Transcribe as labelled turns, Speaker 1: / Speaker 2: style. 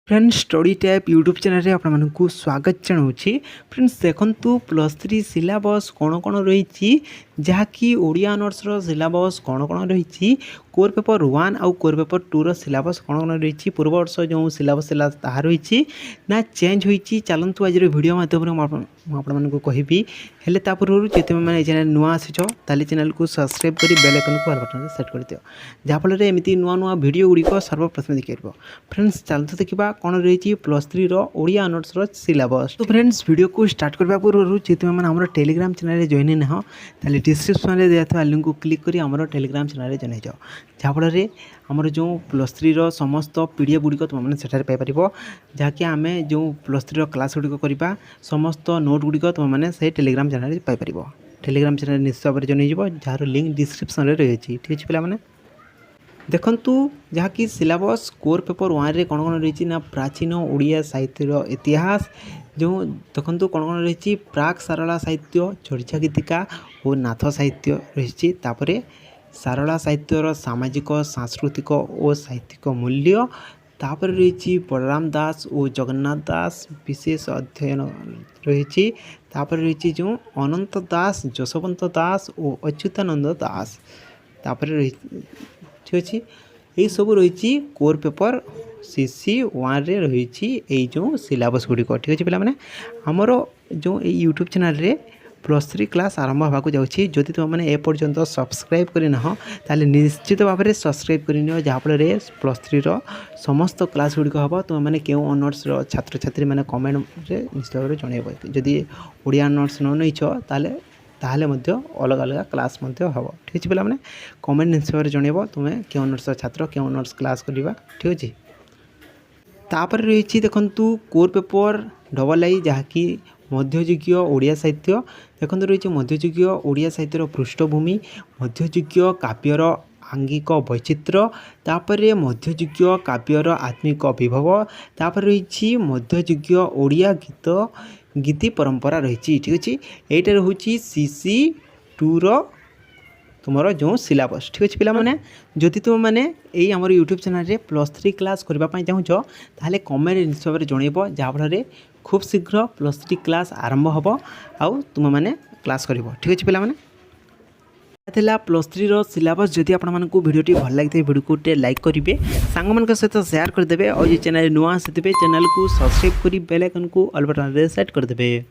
Speaker 1: Friends study tap YouTube channel आपको स्वागत जनाऊँगी। Friends देखु +3 सिलेबस कौन कौन रही जहाँकि ओडिया ऑनर्स सिलेबस कौन कौन रही कोर पेपर 1 आउ कोर पेपर 2 रो सिलेबस कौन कौन रही पूर्व वर्ष जो सिलेबस ताहा रही ना चेंज होती चलतु आज वीडियो माध्यम आपको कहबी हेले पूर्व जो मैंने चैनल नुआ आसीच ताली चैनल को सब्सक्राइब कर बेल आइकन को ऑल बटन सेट कर दियो जहाँफल एमती नुआ नुआ वीडियो गुड़िक सर्वप्रथम देखिए। फ्रेंड्स चलते देखा कौन रही +3 रो ओडिया ऑनर्स सिलेबस। तो फ्रेंड्स वीडियो को स्टार्ट करने पूर्व जो मैंने आम टेलीग्राम चैनल जॉइन ना ताली डिस्क्रिप्शन में दिया लिंक को क्लिक कर आम टेलीग्राम चैनल जॉइन जाओ जहाँफल आमर जो +3 रो समस्त पीडीएफ गुड़िक तुमने सेठारे पाइपर जहाँकि आम जो +3 क्लास गुड़िक करवा समस्त नोट गुड़िक तुमने से Telegram channel Piper. Telegram channel निश्चित भाव में जॉइन जार लिंक डिस्क्रिप्शन में रही है। ठीक है पे देखंतु जहाँकि सिलेबस कोर पेपर 1 रे कौन कौन रही ना प्राचीन ओडिया साहित्यर इतिहास जो देखंतु कौन कौन रही प्राक सारला साहित्य चर्चा गीतिका और नाथ साहित्य रही तापरे सारला साहित्यर सामाजिक सांस्कृतिक और साहित्यिक मूल्य तापर रही बलराम दास और जगन्नाथ दास विशेष अध्ययन रही तापर रही जो अनंत दास जशवंत दास और अच्युतानंद दास तापर रही ठीक अच्छे यही सब रही कोर पेपर CC 1 रे रही यही जो सिलेबस गुड़िक। ठीक अच्छे पे आमर जो यूट्यूब चैनल रे +3 क्लास आरंभ होगा जाऊँगी जदि तुमने एपर्यंत सब्सक्राइब करना ताले निश्चित भाव में सब्सक्राइब कर जहाँफल +3 रो समस्त क्लास गुड़िक हम तुमने क्यों ऑनर्स छात्र छात्री मैंने कमेंट में निश्चित भाव में जनइब जदि ओडिया ऑनर्स न नहीं ताहले अलग अलग क्लास हम। ठीक है पे कमेंट निश्चित भाव में जनइब तुम्हें क्यों ऑनर्स छात्र क्यों ऑनर्स क्लास करवा। ठीक अच्छे तापर रही देखंतु कोर पेपर II जहाँकि मध्ययुगीय ओडिया साहित्य देखते रही मध्ययुगीय ओडिया साहित्यर पृष्ठभूमि मध्ययुगीय काव्यर आंगिक वैचित्र्य तापर मध्ययुगीय काव्यर आत्मिक विभव तापर रही मध्ययुगीय ओडिया गीति परंपरा रही। ठीक अच्छे यहाँ रोचे CC 2 रो तुमर जो सिलेबस। ठीक अच्छे पे जदि तुम मैंने यही आम यूट्यूब चैनल रे +3 क्लास करने चाहूँ ताहले कमेंट निश्चित भाव में जनइब जहाँफल खूब शीघ्र +3 क्लास आरंभ हम आउ तुम मैंने क्लास कर। ठीक अच्छे पे +3 रो सिलेबस जदि आपको वीडियो भल लगी वीडियो को लाइक करेंगे सांग सहित शेयर करदे और ये चैनल नुआ आसी चैनल को सब्सक्राइब कर बेल आइकन को ऑल बटन सेट करदे।